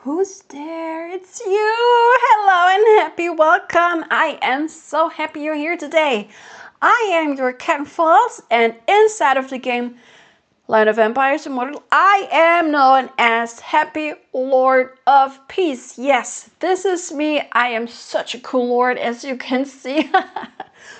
Who's there? It's you! Hello and happy welcome! I am so happy you're here today. I am your KatnFalls, and inside of the game Land of Empires Immortal, I am known as Happy Lord of Peace. Yes, this is me. I am such a cool lord, as you can see.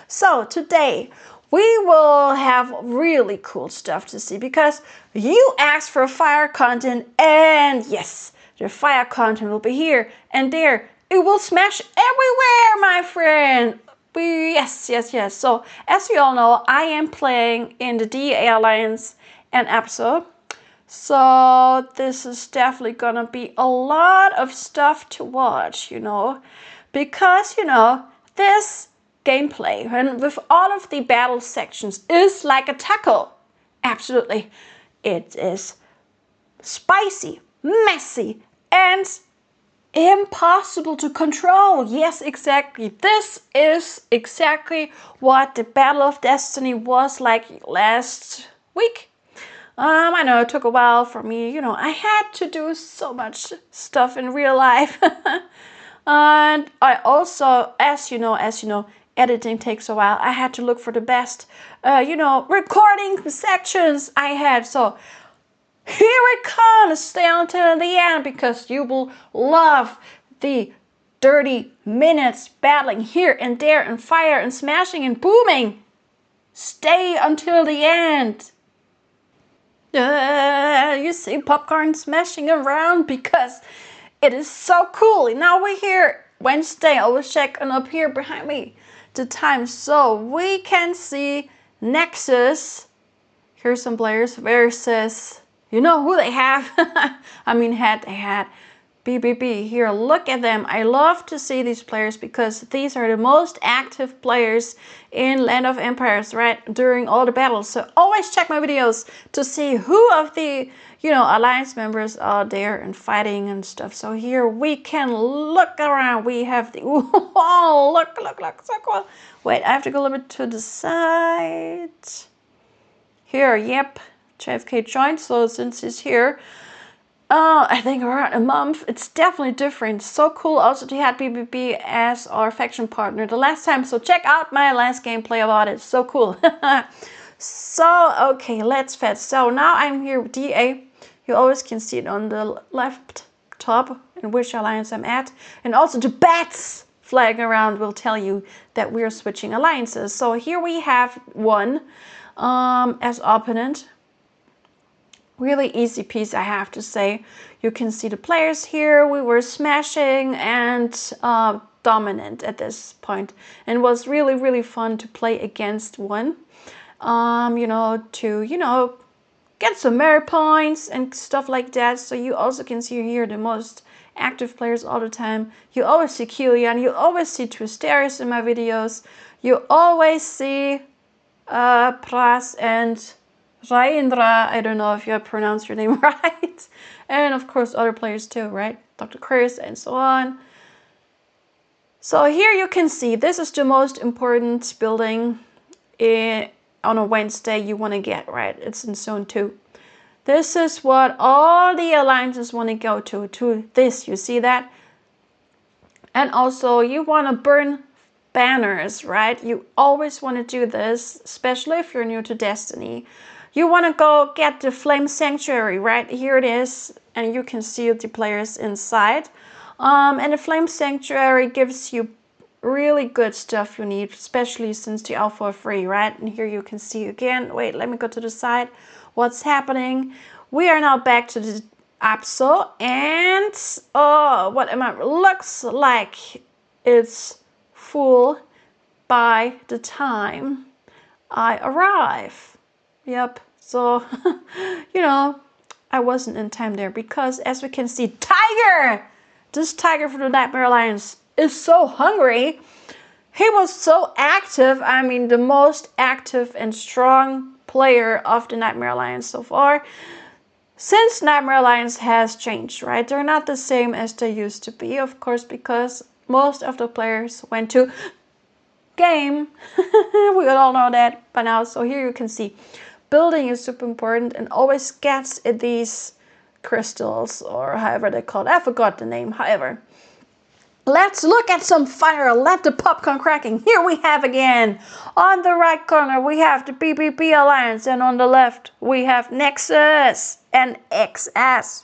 So today we will have really cool stuff to see because you asked for fire content, and yes, the fire content will be here and there. It will smash everywhere, my friend. Yes. So as you all know, I am playing in the DA Alliance and ABSO. So this is definitely gonna be a lot of stuff to watch, because this gameplay and with all of the battle sections is like a taco. Absolutely. It is spicy, messy, and impossible to control. Yes, exactly. This is exactly what the Battle of Destiny was like last week. I know it took a while for me. I had to do so much stuff in real life. And I also, as you know, editing takes a while. I had to look for the best, recording sections I had. So here it comes. Stay until the end because you will love the 30 minutes battling here and there and fire and smashing and booming. Stay until the end. You see popcorn smashing around because it is so cool. Now we're here Wednesday. Always check on up here behind me the time so we can see Nexus. Here's some players versus, you know who they have. They had BBB. Here, look at them. I love to see these players because these are the most active players in Land of Empires, right? During all the battles. So always check my videos to see who of the, alliance members are there and fighting and stuff. So here we can look around. We have the, oh, look, so cool. Wait, I have to go a little bit to the side. Here, yep, JFK joined. So since he's here, I think around a month. It's definitely different. So cool also to have BBB as our faction partner the last time. So check out my last gameplay about it. So cool. So, okay, let's fetch. So now I'm here with DA. You always can see it on the left top in which alliance I'm at. And also the bats flying around will tell you that we're switching alliances. So here we have one as opponent. Really easy piece, I have to say. You can see the players here. We were smashing and dominant at this point, and it was really fun to play against one. To get some merit points and stuff like that. So you also can see here the most active players all the time. You always see Kilian. You always see Twisteris in my videos. You always see Pras and Raindra, I don't know if you pronounce your name right. And of course other players too, right? Dr. Chris and so on. So here you can see this is the most important building on a Wednesday you want to get, right? It's in Zone 2. This is what all the alliances want to go to this, you see that? And also you want to burn banners, right? You always want to do this, especially if you're new to Destiny. You want to go get the Flame Sanctuary, right? Here it is, and you can see the players inside. And the Flame Sanctuary gives you really good stuff you need, especially since the alpha are free, right? And here you can see again, wait, let me go to the side, what's happening. We are now back to the ABSO, and what am I? Looks like it's full by the time I arrive. Yep, so, I wasn't in time there because as we can see, Tiger! This Tiger from the Nightmare Alliance is so hungry. He was so active. The most active and strong player of the Nightmare Alliance so far. Since Nightmare Alliance has changed, right? They're not the same as they used to be, of course, because most of the players went to game. We all know that by now. So here you can see building is super important and always gets these crystals, or however they call it. I forgot the name, however. Let's look at some fire. Let the popcorn cracking. Here we have again. On the right corner, we have the PvP Alliance. And on the left, we have Nexus and XS.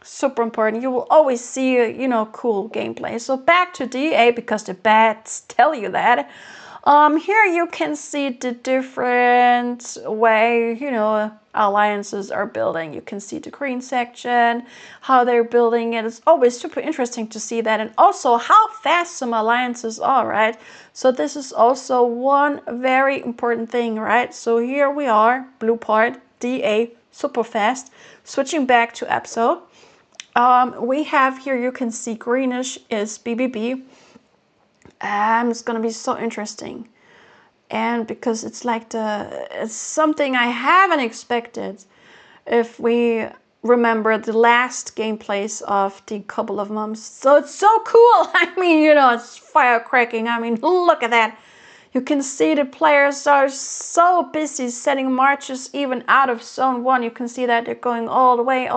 Super important. You will always see, you know, cool gameplay. So back to DA, because the bats tell you that. Here you can see the different way, you know, alliances are building. You can see the green section, how they're building it. It's always super interesting to see that, and also how fast some alliances are, right? So this is also one very important thing, right? So here we are, blue part, DA, super fast. Switching back to ABSO. We have here, you can see greenish is BBB. It's gonna be so interesting, and because it's like it's something I haven't expected. If we remember the last gameplays of the couple of months, so it's so cool. I mean, you know, it's fire cracking. I mean, look at that. You can see the players are so busy setting marches even out of zone 1. You can see that they're going all the way.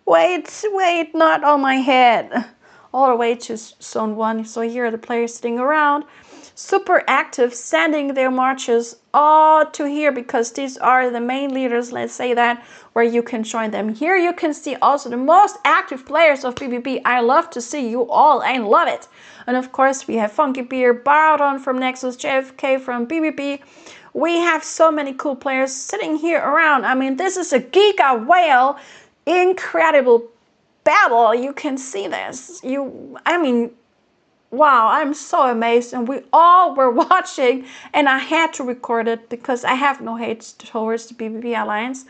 Wait, not on my head. All the way to zone 1. So here are the players sitting around, super active, sending their marches all to here, because these are the main leaders, let's say that, where you can join them. Here you can see also the most active players of PvP. I love to see you all. I love it. And of course we have Funky Beer, Baron from Nexus, JFK from PvP. We have so many cool players sitting here around. I mean, this is a Giga Whale, incredible battle. You can see this. I mean, wow, I'm so amazed, and we all were watching, and I had to record it because I have no hate towards the PvP Alliance.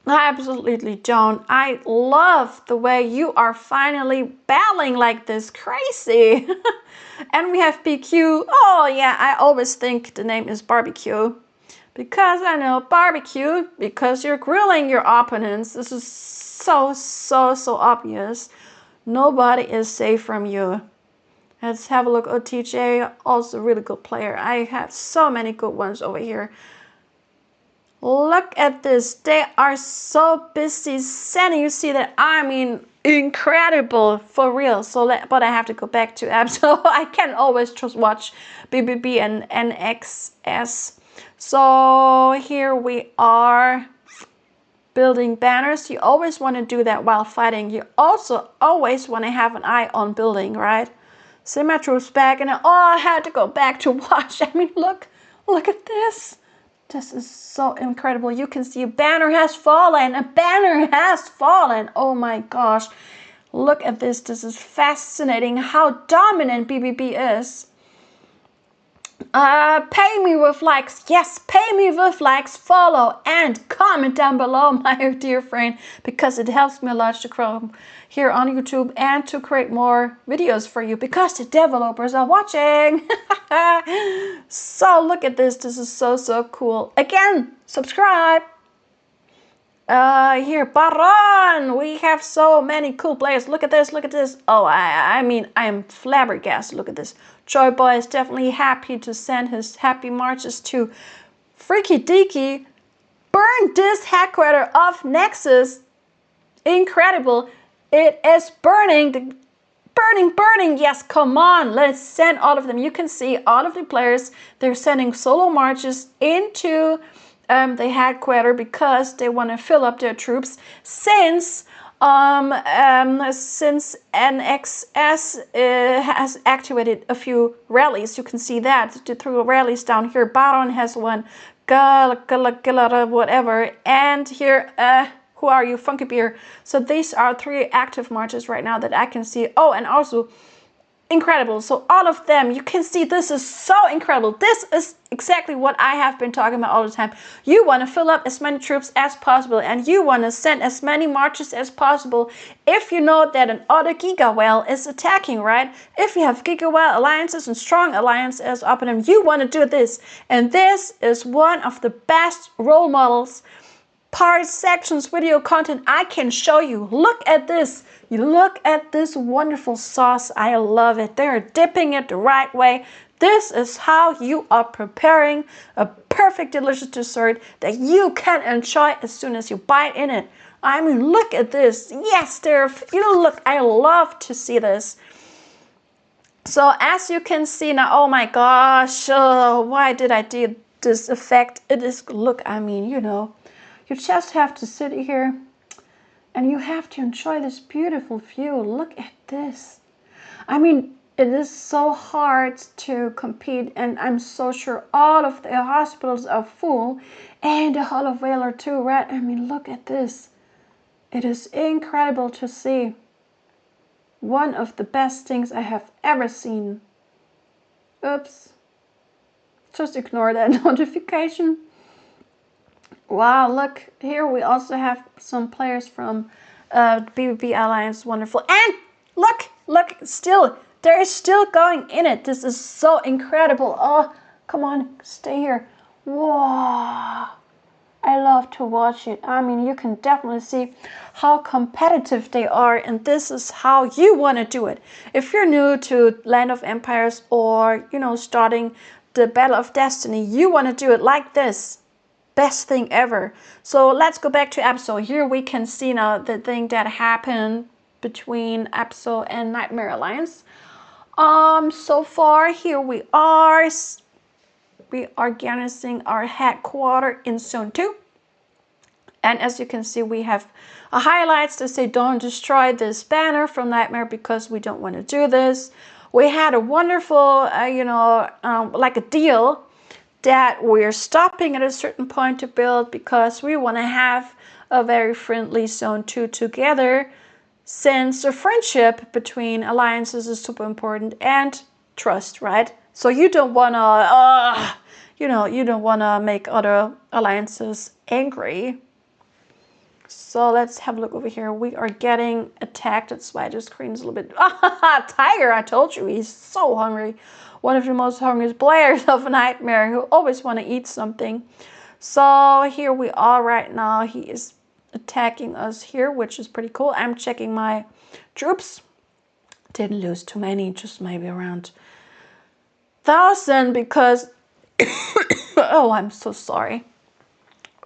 I absolutely don't. I love the way you are finally battling like this, crazy. And we have PQ. Oh yeah, I always think the name is barbecue, because I know barbecue, because you're grilling your opponents. This is so obvious. Nobody is safe from you. Let's have a look. OTJ, also a really good player. I have so many good ones over here. Look at this. They are so busy sending. You see that? I mean, incredible, for real. So, but I have to go back to ABSO. I can always just watch BBB and NXS. So here we are. Building banners. You always want to do that while fighting. You also always want to have an eye on building, right? Send my troops back, and I had to go back to watch. I mean, look at this. This is so incredible. You can see a banner has fallen. A banner has fallen. Oh my gosh. Look at this. This is fascinating how dominant BBB is. Pay me with likes. Yes, pay me with likes, follow, and comment down below, my dear friend, because it helps me a lot to grow here on YouTube and to create more videos for you, because the developers are watching. So look at this. This is so cool. Again, subscribe. Here, Baron. We have so many cool players. Look at this. Look at this. Oh, I mean, I am flabbergasted. Look at this. Joy Boy is definitely happy to send his happy marches to Freaky Deaky. Burn this headquarter of Nexus. Incredible. It is burning. Burning. Yes, come on. Let's send all of them. You can see all of the players. They're sending solo marches into the headquarters because they want to fill up their troops, since NXS has activated a few rallies. You can see that through rallies down here. Baron has one, whatever, and here, who are you, Funky Beer? So these are 3 active marches right now that I can see. Oh, and also incredible. So all of them, you can see this is so incredible. This is exactly what I have been talking about all the time. You want to fill up as many troops as possible, and you want to send as many marches as possible if you know that an other Giga Whale is attacking, right? If you have Giga Whale alliances and strong alliances up in them, you want to do this. And this is one of the best role models, parts, sections, video content I can show you. Look at this. You look at this wonderful sauce. I love it. They're dipping it the right way. This is how you are preparing a perfect, delicious dessert that you can enjoy as soon as you bite in it. I mean, look at this. Yes, look, I love to see this. So as you can see now, oh my gosh, why did I do this effect? It is, look, I mean, you just have to sit here and you have to enjoy this beautiful view. Look at this. I mean, it is so hard to compete, and I'm so sure all of the hospitals are full, and the Hall of Valor too, right? I mean, look at this. It is incredible to see. One of the best things I have ever seen. Oops. Just ignore that notification. Wow, look, here we also have some players from PvP Alliance. Wonderful. And look, still, they're still going in it. This is so incredible. Oh, come on, stay here. Wow. I love to watch it. I mean, you can definitely see how competitive they are, and this is how you want to do it. If you're new to Land of Empires or, starting the Battle of Destiny, you want to do it like this. Best thing ever. So let's go back to ABSO. Here we can see now the thing that happened between ABSO and Nightmare Alliance. So far, here we are. We are garrising our headquarters in Zone 2. And as you can see, we have highlights to say don't destroy this banner from Nightmare because we don't want to do this. We had a wonderful, like a deal that we're stopping at a certain point to build because we want to have a very friendly Zone 2 together, since a friendship between alliances is super important, and trust, right? So you don't want to, you don't want to make other alliances angry. So let's have a look over here. We are getting attacked. That's why the screen's a little bit... Tiger, I told you, he's so hungry. One of the most hungriest players of Nightmare who always want to eat something. So here we are right now. He is attacking us here, which is pretty cool. I'm checking my troops. Didn't lose too many, just maybe around 1,000 because... oh, I'm so sorry.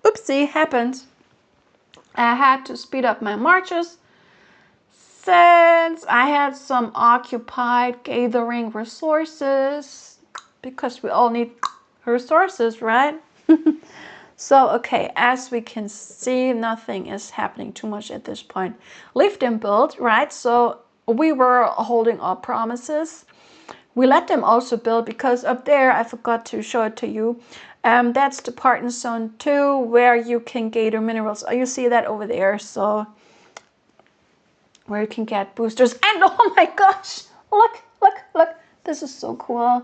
Oopsie, happened. I had to speed up my marches since I had some occupied gathering resources, because we all need resources, right? So, okay, as we can see, nothing is happening too much at this point. Leave them build, right? So we were holding our promises. We let them also build because up there, I forgot to show it to you. That's the part in Zone 2 where you can gather minerals. You see that over there. So where you can get boosters. And oh my gosh, look. This is so cool.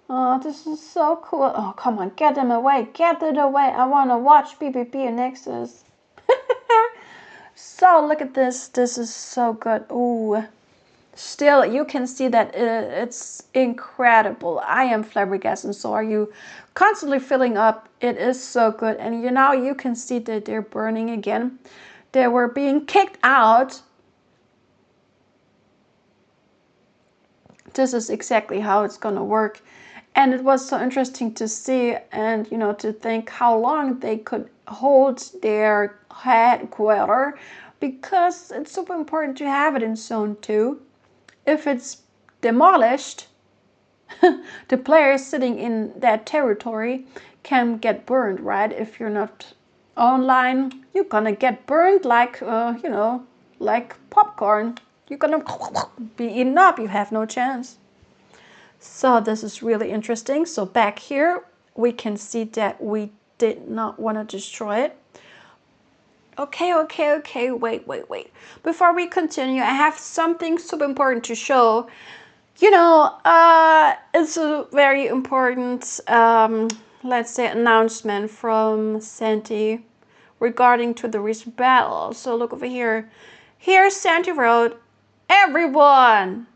Oh, this is so cool. Oh, come on, get them away. Get it away. I want to watch PvP and Nexus. So look at this. This is so good. Ooh. Still, you can see that it's incredible. I am flabbergasted, and so are you. Constantly filling up. It is so good. And you can see that they're burning again. They were being kicked out. This is exactly how it's going to work. And it was so interesting to see and, to think how long they could hold their headquarters, because it's super important to have it in Zone 2. If it's demolished, the players sitting in that territory can get burned, right? If you're not online, you're gonna get burned like, like popcorn. You're gonna be eaten up. You have no chance. So this is really interesting. So back here, we can see that we did not want to destroy it. Okay, wait. Before we continue, I have something super important to show. It's a very important, let's say, announcement from Santi regarding to the recent battle. So look over here. Here Santi wrote, everyone,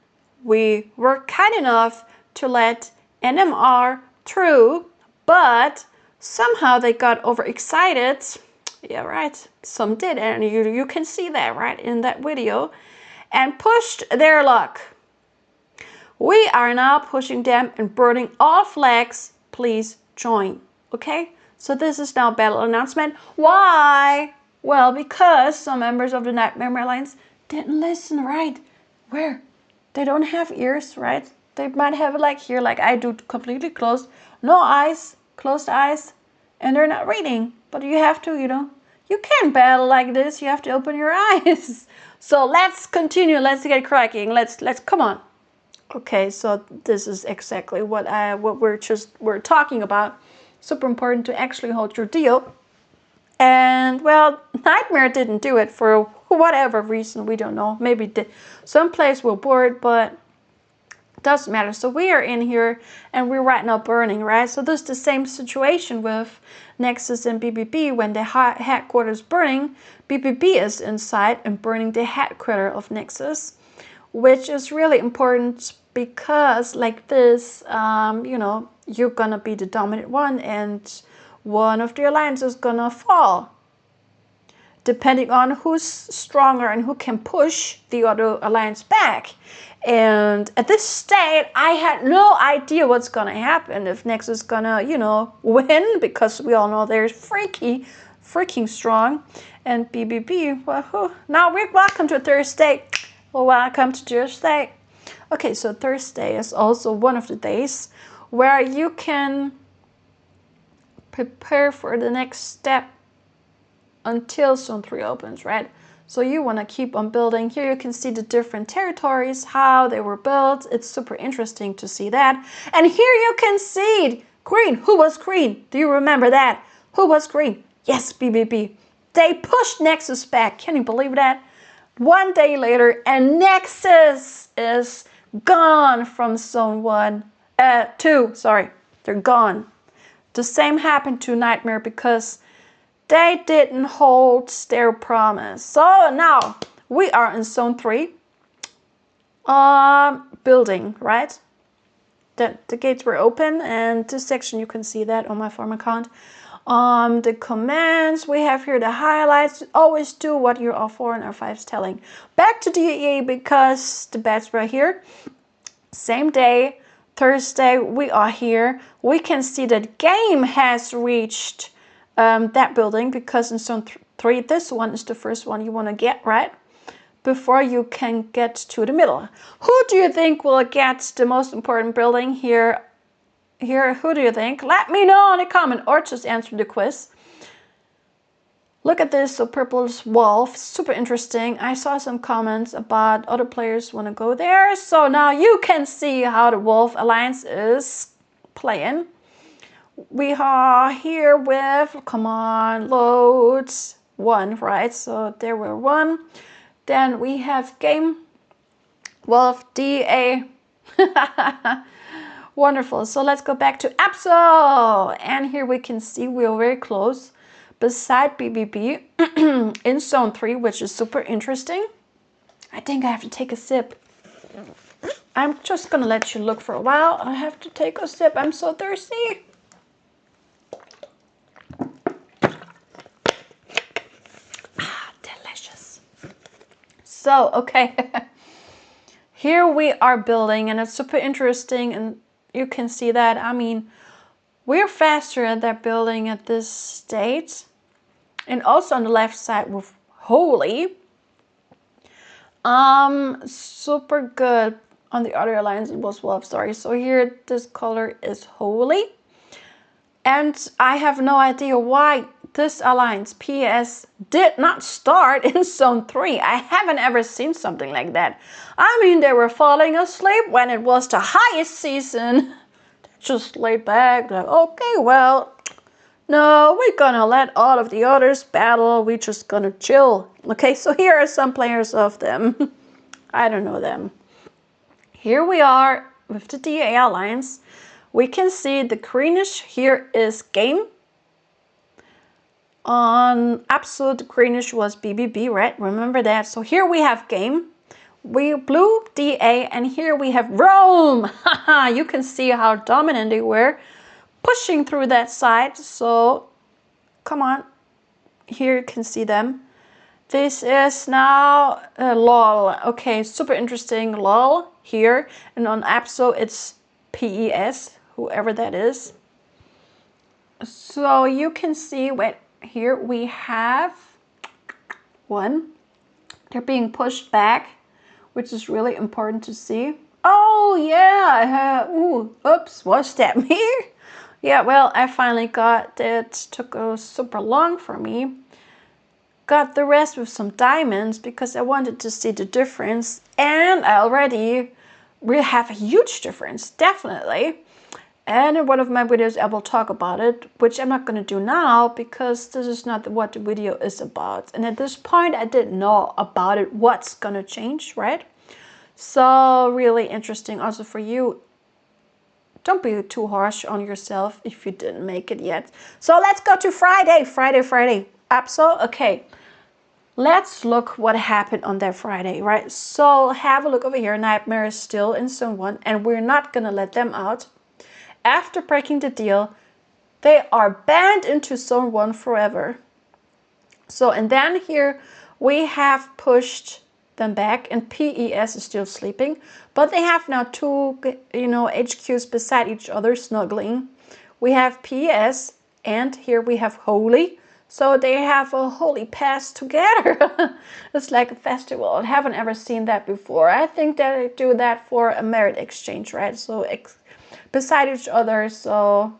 we were kind enough to let NMR through, but somehow they got overexcited. Yeah, right. Some did, and you can see that right in that video, and pushed their luck. We are now pushing them and burning all flags. Please join. Okay, so this is now battle announcement. Why? Well, because some members of the Nightmare Alliance didn't listen, right? Where? They don't have ears, right? They might have it like here, like I do, completely closed. No eyes, closed eyes, and they're not reading. But you have to, you know, you can't battle like this. You have to open your eyes. So let's continue. Let's get cracking. Let's come on. Okay, so this is exactly what we're talking about. Super important to actually hold your deal. And well, Nightmare didn't do it for whatever reason, we don't know. Maybe some players were bored, but doesn't matter. So we are in here and we're right now burning, right? So this is the same situation with Nexus and BBB. When the headquarters burning, BBB is inside and burning the headquarters of Nexus, which is really important because like this, you know, you're gonna be the dominant one and one of the alliances is gonna fall, depending on who's stronger and who can push the other alliance back. And at this state, I had no idea what's gonna happen, if Nexus is gonna, you know, win, because we all know they're freaking strong. And BBB, well, now we're welcome to Thursday. Well, welcome to Thursday. Okay, so Thursday is also one of the days where you can prepare for the next step until Zone 3 opens, right? So you want to keep on building. Here you can see the different territories, how they were built. It's super interesting to see that. And here you can see green. Who was green? Do you remember that? Who was green? Yes, BBB. They pushed Nexus back. Can you believe that? One day later, and Nexus is gone from Zone 2. Sorry, they're gone. The same happened to Nightmare because they didn't hold their promise. So now we are in Zone 3. Building, right? The gates were open, and this section you can see that on my farm account. The commands, we have here the highlights. Always do what your R4 and R5 is telling. Back to DEA because the bats were here. Same day, Thursday, we are here. We can see that game has reached that building, because in Zone 3, this one is the first one you want to get, right? Before you can get to the middle. Who do you think will get the most important building here? Who do you think? Let me know in the comment, or just answer the quiz. Look at this, so purple's wolf, super interesting. I saw some comments about other players want to go there. So now you can see how the Wolf Alliance is playing. We are here with, come on, loads, 1, right? So there were 1. Then we have game, Wolf, DA. Wonderful. So let's go back to ABSO. And here we can see we are very close beside BBB in Zone 3, which is super interesting. I think I have to take a sip. I'm just gonna let you look for a while. I have to take a sip. I'm so thirsty. Delicious. So, okay. Here we are building, and it's super interesting, and you can see that. I mean, we're faster at that building at this state. And also on the left side with Holy. Super good. On the other alliance it was Wolf, sorry. So here this color is Holy. And I have no idea why this alliance, PS, did not start in Zone 3. I haven't ever seen something like that. I mean, they were falling asleep when it was the highest season. They just laid back, like, okay, well, no, we're gonna let all of the others battle. We're just gonna chill. Okay, so here are some players of them. I don't know them. Here we are with the DA Alliance. We can see the greenish here is game. On ABSO, the greenish was BBB, right? Remember that. So here we have game. We blue, DA, and here we have Rome. You can see how dominant they were, pushing through that side. So come on, here you can see them. This is now LOL. Okay, super interesting. LOL here, and on ABSO it's PES, whoever that is. So you can see what here we have one. They're being pushed back, which is really important to see. Oh yeah, ooh, oops, was that me? Yeah, well, I finally got it. Took super long for me. Got the rest with some diamonds because I wanted to see the difference, and I already will have a huge difference, definitely. And in one of my videos I will talk about it, which I'm not going to do now because this is not what the video is about. And at this point I didn't know about it, what's going to change, right? So really interesting also for you. Don't be too harsh on yourself if you didn't make it yet. So let's go to Friday. Friday. ABSO, okay. Let's look what happened on that Friday, right? So have a look over here. Nightmare is still in Zone 1 and we're not going to let them out. After breaking the deal, they are banned into Zone 1 forever. So, and then here we have pushed them back and PES is still sleeping. But they have now two, HQs beside each other snuggling. We have PES and here we have Holy. So they have a holy pass together. It's like a festival. I haven't ever seen that before. I think that they do that for a merit exchange, right? So beside each other, so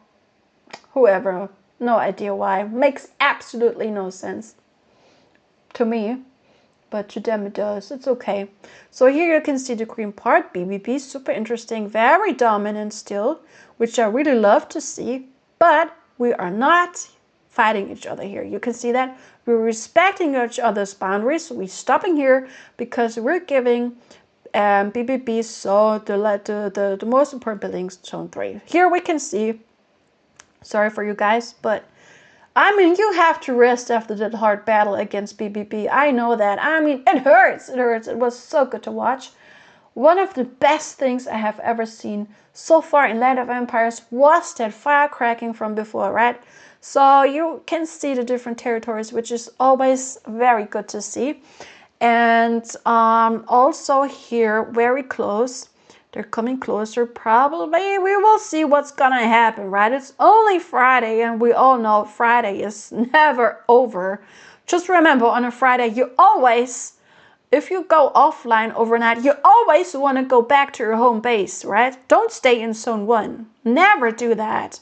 whoever, no idea why. Makes absolutely no sense to me, but to them it does. It's okay. So here you can see the green part, BBB, super interesting, very dominant still, which I really love to see, but we are not fighting each other here. You can see that we're respecting each other's boundaries. So we're stopping here because we're giving BBB, so the most important buildings, Zone 3. Here we can see, sorry for you guys, but I mean, you have to rest after that hard battle against BBB. I know that. I mean, it hurts. It hurts. It was so good to watch. One of the best things I have ever seen so far in Land of Empires was that firecracking from before, right? So you can see the different territories, which is always very good to see. And also here, very close, they're coming closer. Probably we will see what's gonna happen, right? It's only Friday, and we all know Friday is never over. Just remember, on a Friday, you always, if you go offline overnight, you always want to go back to your home base, right? Don't stay in Zone 1. Never do that.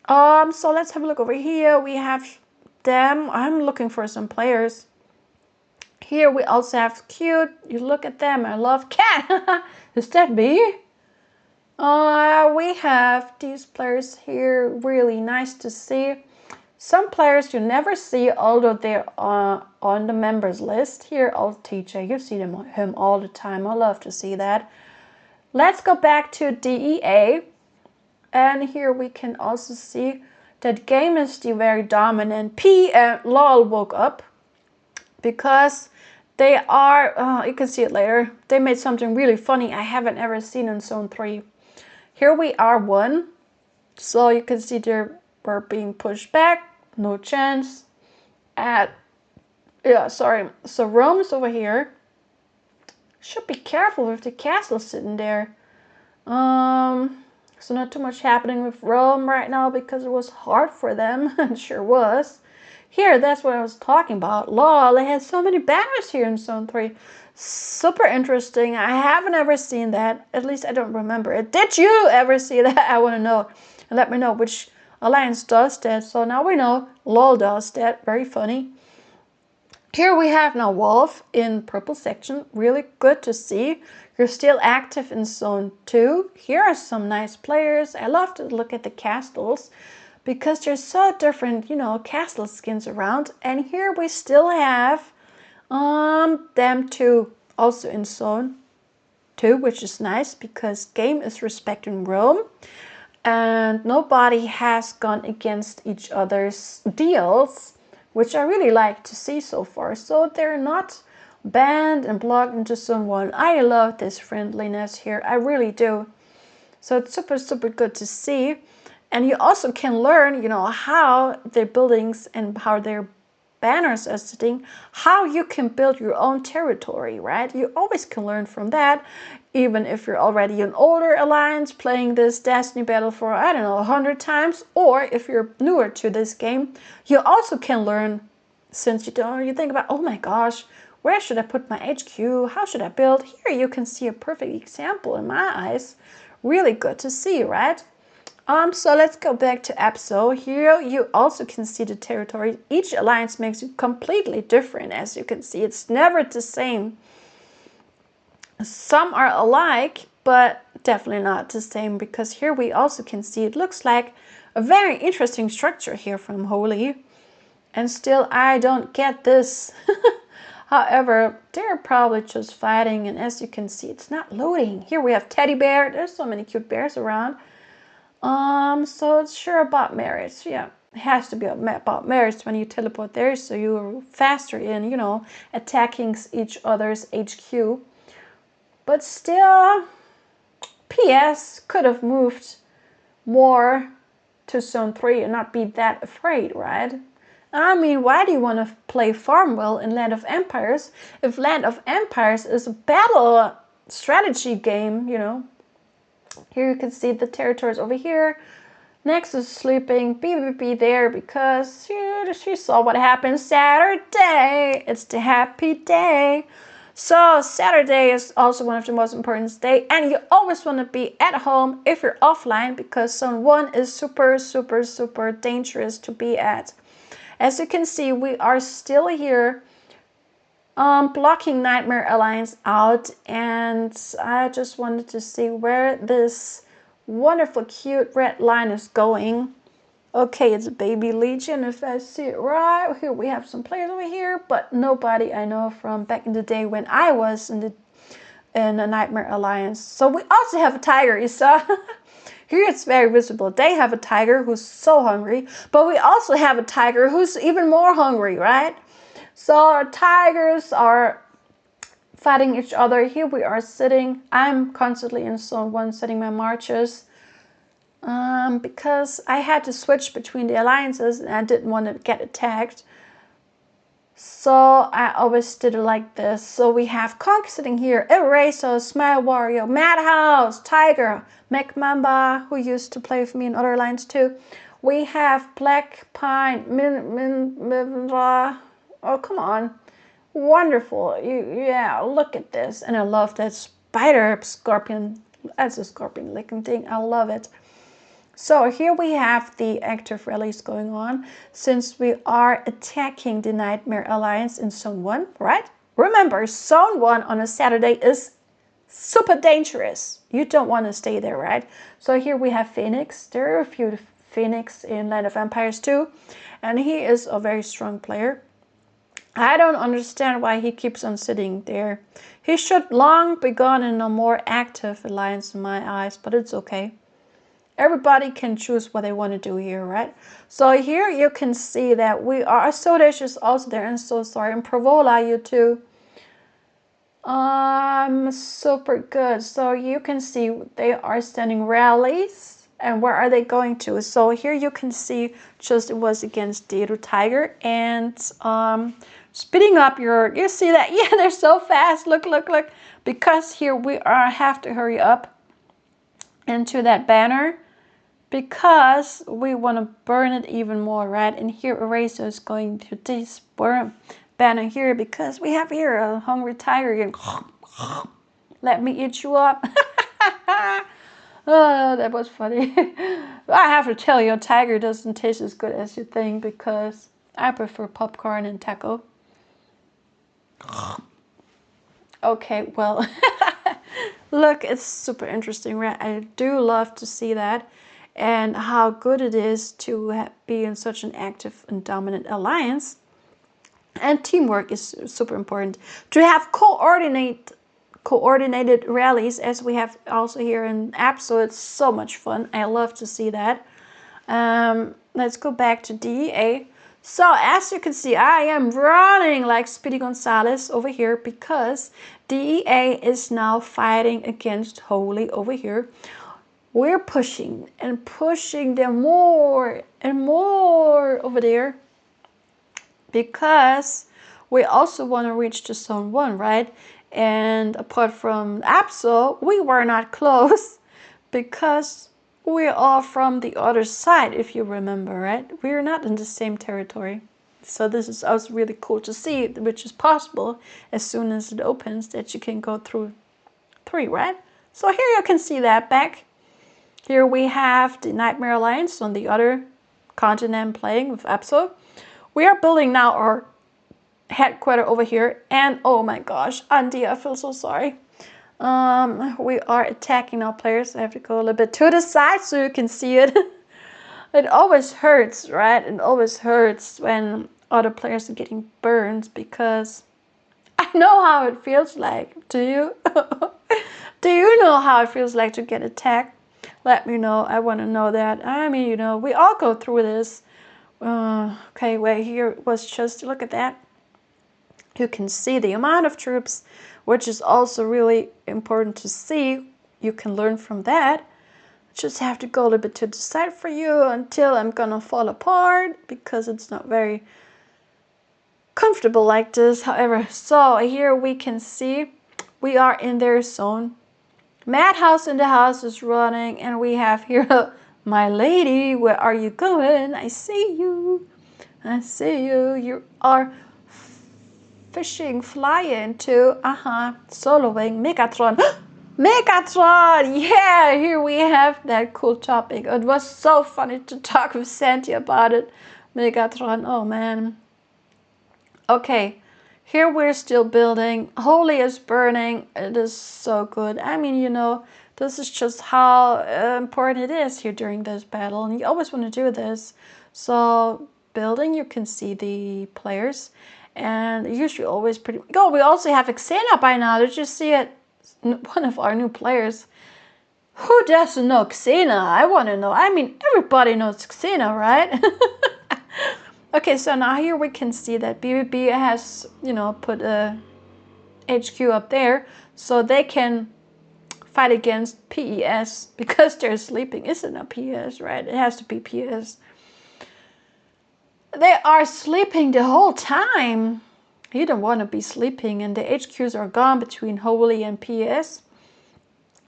So let's have a look over here. We have them. I'm looking for some players. Here we also have Cute. You look at them. I love Cat. Is that me? We have these players here. Really nice to see. Some players you never see, although they're on the members list. Here, old TJ. You see him all the time. I love to see that. Let's go back to DEA. And here we can also see that Game is the very dominant. P and LOL woke up because they are, you can see it later, they made something really funny I haven't ever seen in Zone 3. Here we are 1. So you can see we're being pushed back. No chance. So Rome's over here. Should be careful with the castle sitting there. So not too much happening with Rome right now because it was hard for them. It sure was. Here, that's what I was talking about. LOL, they had so many banners here in Zone 3. Super interesting. I haven't ever seen that. At least I don't remember it. Did you ever see that? I want to know. And let me know which alliance does that. So now we know LOL does that. Very funny. Here we have now Wolf in purple section. Really good to see. You're still active in Zone 2. Here are some nice players. I love to look at the castles because there's so different, castle skins around. And here we still have them two also in Zone 2, which is nice because Game is respecting Rome. And nobody has gone against each other's deals, which I really like to see so far. So they're not banned and blocked into Zone 1. I love this friendliness here. I really do. So it's super, super good to see. And you also can learn, how their buildings and how they're banners are sitting, how you can build your own territory, right? You always can learn from that, even if you're already an older alliance playing this Destiny battle for, I don't know, 100 times, or if you're newer to this game, you also can learn, since you think about, oh my gosh, where should I put my HQ? How should I build? Here you can see a perfect example in my eyes. Really good to see, right? So let's go back to ABSO. Here you also can see the territory. Each alliance makes it completely different, as you can see. It's never the same. Some are alike, but definitely not the same, because here we also can see it looks like a very interesting structure here from Holy. And still, I don't get this. However, they're probably just fighting, and as you can see, it's not loading. Here we have teddy bear. There's so many cute bears around. So it's sure about marriage. Yeah, it has to be about marriage when you teleport there, so you're faster in, you know, attacking each other's HQ. But still, PS could have moved more to Zone 3 and not be that afraid, right? I mean, why do you want to play Farmville in Land of Empires if Land of Empires is a battle strategy game, you know? Here you can see the territories over here. Next is sleeping. BBB there because she saw what happened Saturday. It's the happy day. So Saturday is also one of the most important days, and you always want to be at home if you're offline, because Zone 1 is super, super, super dangerous to be at. As you can see, we are still here blocking Nightmare Alliance out, and I just wanted to see where this wonderful cute red line is going. Okay, it's a baby legion if I see it right. Here we have some players over here, but nobody I know from back in the day when I was in a Nightmare Alliance. So we also have a tiger, you saw. Here it's very visible. They have a tiger who's so hungry, but we also have a tiger who's even more hungry, right? So our tigers are fighting each other. Here we are sitting. I'm constantly in Zone 1 setting my marches because I had to switch between the alliances and I didn't want to get attacked. So I always did it like this. So we have Conk sitting here, Eraser, Smile Warrior, Madhouse, Tiger, McMamba, who used to play with me in other lines too. We have Black Pine, oh come on, wonderful. Yeah, look at this. And I love that spider scorpion. That's a scorpion licking thing. I love it. So here we have the active rallies going on, since we are attacking the Nightmare Alliance in Zone 1, right? Remember, Zone 1 on a Saturday is super dangerous. You don't want to stay there, right? So here we have Phoenix. There are a few Phoenix in Land of Empires too, and he is a very strong player. I don't understand why he keeps on sitting there. He should long be gone in a more active alliance in my eyes, but it's okay. Everybody can choose what they want to do here, right? So here you can see that we are, Sodesh is also there, and so sorry, and Provola, you too. Super good. So you can see they are standing rallies, and where are they going to? So here you can see just it was against Dedo Tiger, and speeding up you see that, yeah, they're so fast, look, because here we have to hurry up into that banner, because we want to burn it even more, right? And here Eraser is going to this banner here, because we have here a hungry tiger again. Let me eat you up. Oh, that was funny. I have to tell you, tiger doesn't taste as good as you think, because I prefer popcorn and taco. Okay, well, look, it's super interesting, right? I do love to see that, and how good it is to be in such an active and dominant alliance. And teamwork is super important. To have coordinated rallies, as we have also here in ABSO, it's so much fun. I love to see that. Let's go back to DEA. So as you can see, I am running like Speedy Gonzalez over here, because DEA is now fighting against Holy over here. We're pushing and pushing them more and more over there. because we also want to reach to zone 1, right? And apart from ABSO, we were not close because we're all from the other side, if you remember, right? We're not in the same territory. So this is also really cool to see, which is possible as soon as it opens, that you can go through 3, right? So here you can see that back. Here we have the Nightmare Alliance on the other continent playing with ABSO. We are building now our headquarters over here, and oh my gosh, Andy, I feel so sorry. We are attacking our players. I have to go a little bit to the side so you can see it. It always hurts, right? It always hurts when other players are getting burned because I know how it feels like. Do you? Do you know how it feels like to get attacked? Let me know. I want to know that. I mean, you know, we all go through this. Okay, wait, here was just, look at that. You can see the amount of troops, which is also really important to see. You can learn from that. Just have to go a little bit to the side for you until I'm gonna fall apart because it's not very comfortable like this. However, so here we can see we are in their zone. Madhouse in the house is running, and we have here my lady. Where are you going? I see you. I see you. You are fishing, flying to soloing Megatron. Megatron! Yeah, here we have that cool topic. It was so funny to talk with Santi about it. Megatron, oh man. Okay, here we're still building. Holy is burning. It is so good. I mean, you know, this is just how important it is here during this battle. And you always want to do this. So, building, you can see the players. And usually always pretty... Oh, we also have Xena by now. Did you see it? One of our new players. Who doesn't know Xena? I want to know. I mean, everybody knows Xena, right? Okay, so now here we can see that BBB has, you know, put a HQ up there so they can fight against PES because they're sleeping. Isn't it PES, right? It has to be PES. They are sleeping the whole time. You don't want to be sleeping, and the HQs are gone between Holy and PES.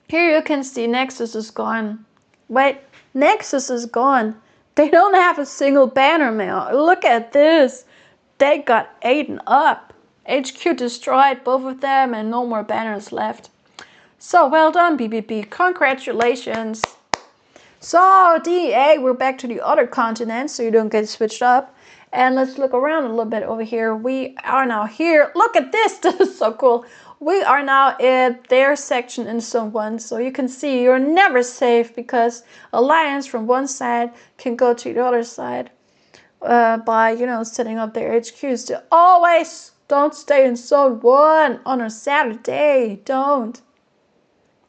Here you can see Nexus is gone. Wait, Nexus is gone. They don't have a single banner now. Look at this. They got eaten up. HQ destroyed, both of them, and no more banners left. So well done, BBB. Congratulations. So DEA, we're back to the other continent, so you don't get switched up. And let's look around a little bit over here. We are now here. Look at this. This is so cool. We are now at their section in Zone 1. So you can see you're never safe because Alliance from one side can go to the other side by, you know, setting up their HQs. To always don't stay in Zone 1 on a Saturday. Don't.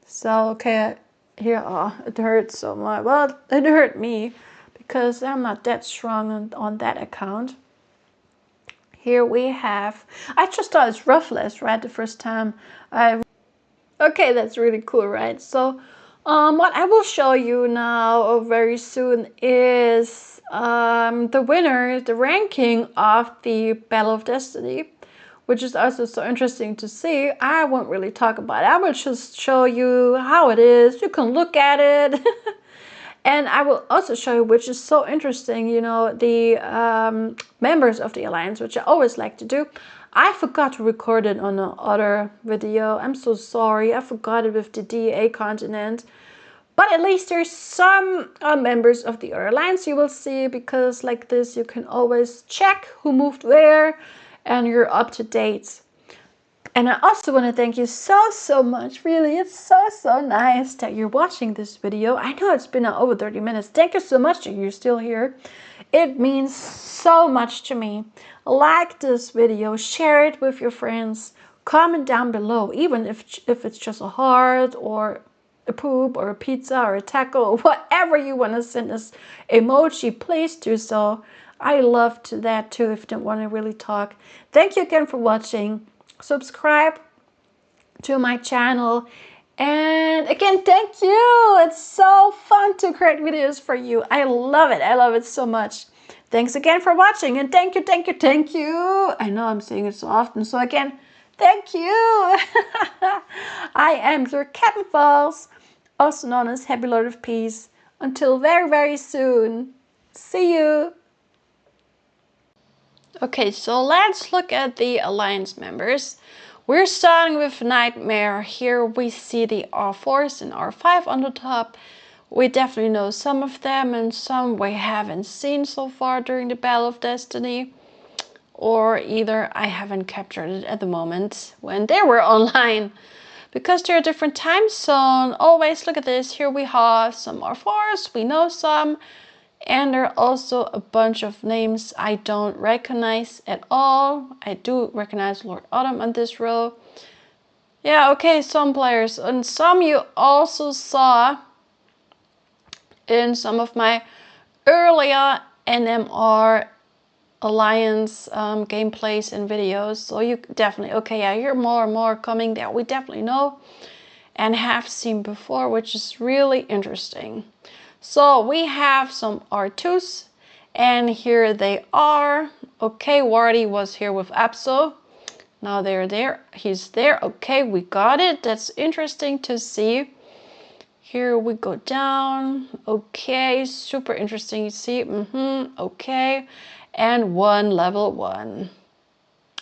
So, okay, here, oh, it hurts so much. Well, it hurt me because I'm not that strong on that account. Here we have, I just thought it's Ruffles, right, the first time okay, that's really cool, right? So, what I will show you now very soon is the winner, the ranking of the Battle of Destiny, which is also so interesting to see. I won't really talk about it. I will just show you how it is. You can look at it. And I will also show you, which is so interesting, you know, the members of the Alliance, which I always like to do. I forgot to record it on the other video. I'm so sorry. I forgot it with the DEA continent. But at least there's some members of the other Alliance you will see, because like this you can always check who moved where and you're up to date. And I also want to thank you so much. Really, it's so nice that you're watching this video. I know it's been over 30 minutes. Thank you so much that you're still here. It means so much to me. Like this video, share it with your friends, comment down below, even if it's just a heart or a poop or a pizza or a taco or whatever you want to send us emoji, please do so. I love that too if you don't want to really talk. Thank you again for watching. Subscribe to my channel, and again, thank you. It's so fun to create videos for you. I love it so much. Thanks again for watching, and thank you, thank you, thank you. I know I'm saying it so often, so again, thank you. I am your KatnFalls, also known as Happy Lord of Peace. Until very, very soon. See you. Okay, so let's look at the Alliance members. We're starting with Nightmare. Here we see the R4s and R5 on the top. We definitely know some of them and some we haven't seen so far during the Battle of Destiny. Or either I haven't captured it at the moment when they were online. Because they're a different time zone, always look at this. Here we have some R4s, we know some. And there are also a bunch of names I don't recognize at all. I do recognize Lord Autumn on this row. Yeah, okay, some players. And some you also saw in some of my earlier NMR Alliance gameplays and videos. So you definitely, okay, yeah, here more and more coming that we definitely know and have seen before, which is really interesting. So we have some R2s, and here they are. Okay, Wardy was here with ABSO. Now they're there. He's there. Okay, we got it. That's interesting to see. Here we go down. Okay, super interesting. You see, okay. And one level 1.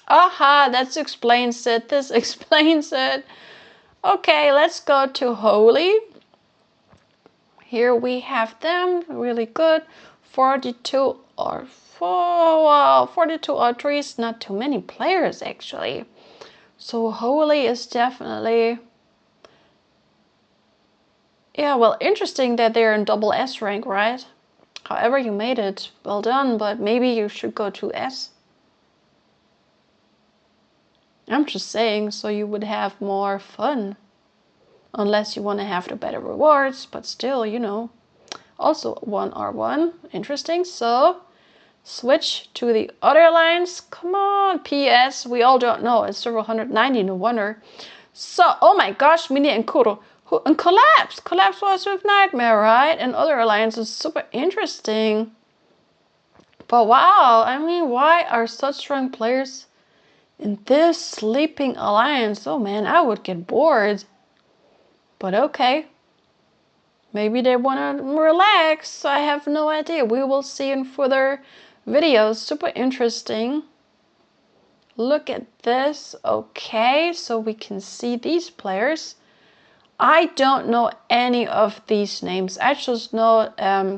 Aha, that explains it. This explains it. Okay, let's go to Holy. Here we have them, really good. 42 or 4, wow, 42 or 3 is not too many players actually. So Holy is definitely, yeah, well, interesting that they're in double S rank, right? However you made it, well done, but maybe you should go to S. I'm just saying, so you would have more fun. Unless you want to have the better rewards, but still, you know. Also 1R1, interesting. So switch to the other lines. Come on, PS, we all don't know. It's server 190, no wonder. So, oh my gosh, Mini and Kuro. And Collapse. Collapse was with Nightmare, right? And other alliances, super interesting. But wow, I mean, why are such strong players in this sleeping alliance? Oh man, I would get bored. But okay. Maybe they want to relax. I have no idea. We will see in further videos. Super interesting. Look at this. Okay, so we can see these players. I don't know any of these names. I just know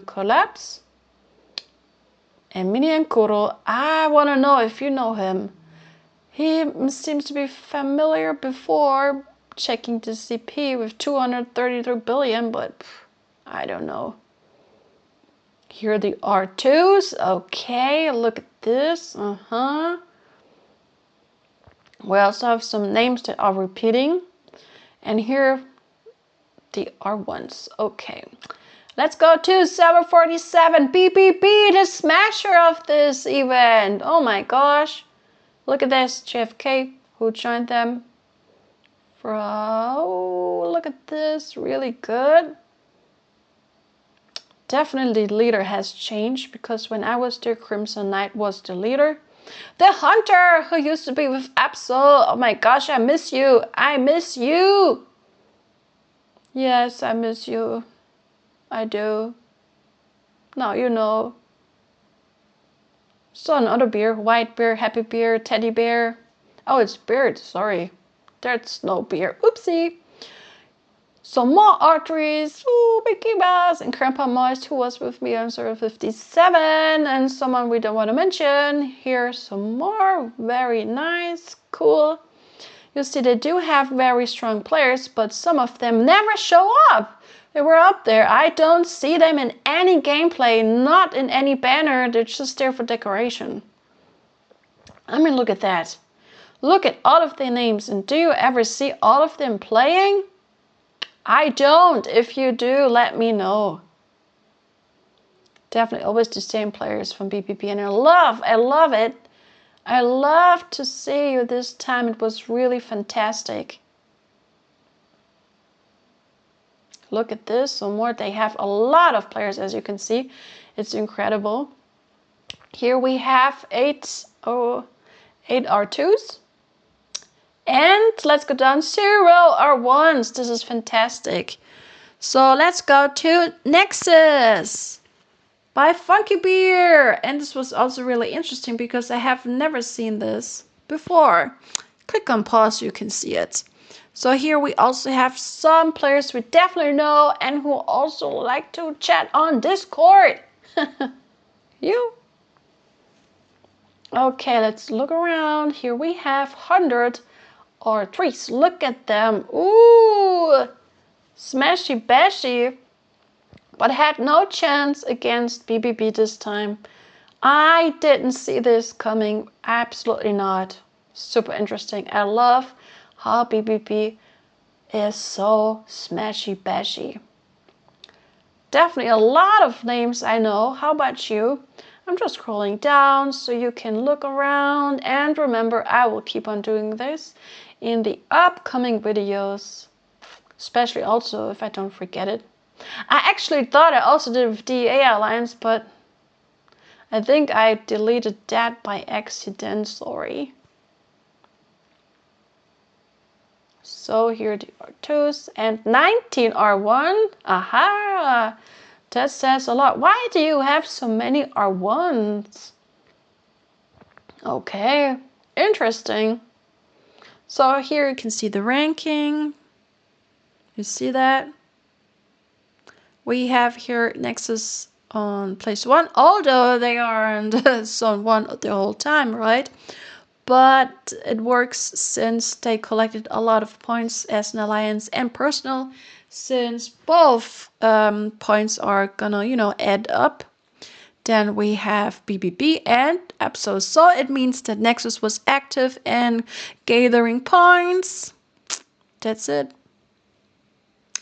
Collapse and Mini and Kuro. I want to know if you know him. He seems to be familiar before checking the CP with 233 billion, but I don't know. Here are the R2s. Okay, look at this. We also have some names that are repeating. And here the R1s. Okay. Let's go to 747 BBB, the smasher of this event. Oh my gosh. Look at this. JFK, who joined them. Bro, look at this. Really good. Definitely the leader has changed, because when I was there, Crimson Knight was the leader. The Hunter, who used to be with ABSO. Oh my gosh, I miss you. I miss you. Yes, I miss you. I do. Now you know. So another beer. White beer, happy beer, teddy bear. Oh, it's beard. Sorry. There's no beer. Oopsie. Some more arteries, ooh, Mickey Mouse, and Grandpa Moist, who was with me on server 57, and someone we don't want to mention. Here's some more, very nice, cool. You see, they do have very strong players, but some of them never show up. They were up there. I don't see them in any gameplay, not in any banner. They're just there for decoration. I mean, look at that. Look at all of their names, and do you ever see all of them playing? I don't. If you do, let me know. Definitely always the same players from BPP, and I love it. I love to see you this time. It was really fantastic. Look at this, some more. They have a lot of players, as you can see. It's incredible. Here we have 8 R2s. And let's go down 0 R1s. This is fantastic. So let's go to Nexus by Funky Beer. And this was also really interesting because I have never seen this before. Click on pause, you can see it. So here we also have some players we definitely know and who also like to chat on Discord. You? Okay, let's look around. Here we have 100 R3s. Look at them. Ooh, smashy bashy. But had no chance against BBB this time. I didn't see this coming. Absolutely not. Super interesting. I love how BBB is so smashy bashy. Definitely a lot of names I know. How about you? I'm just scrolling down so you can look around, and remember, I will keep on doing this in the upcoming videos, especially also if I don't forget it. I actually thought I also did with DA Alliance, but I think I deleted that by accident, sorry. So here the R2s and 19 R1. Aha! That says a lot. Why do you have so many R1s? Okay, interesting. So here you can see the ranking. You see that? We have here Nexus on place 1, although they aren't zone 1 the whole time, right? But it works since they collected a lot of points as an alliance and personal, since both points are gonna, add up. Then we have BBB and ABSO. So it means that Nexus was active and gathering points. That's it.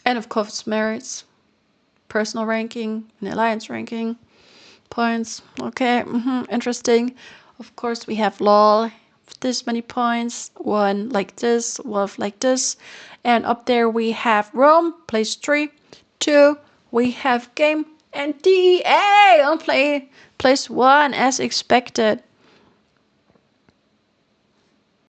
And of course, merits, personal ranking, and alliance ranking, points. Okay, interesting. Of course, we have LOL. This many points, one like this, wolf like this, and up there we have Rome, place 3, 2, we have game, and DEA on place 1 as expected.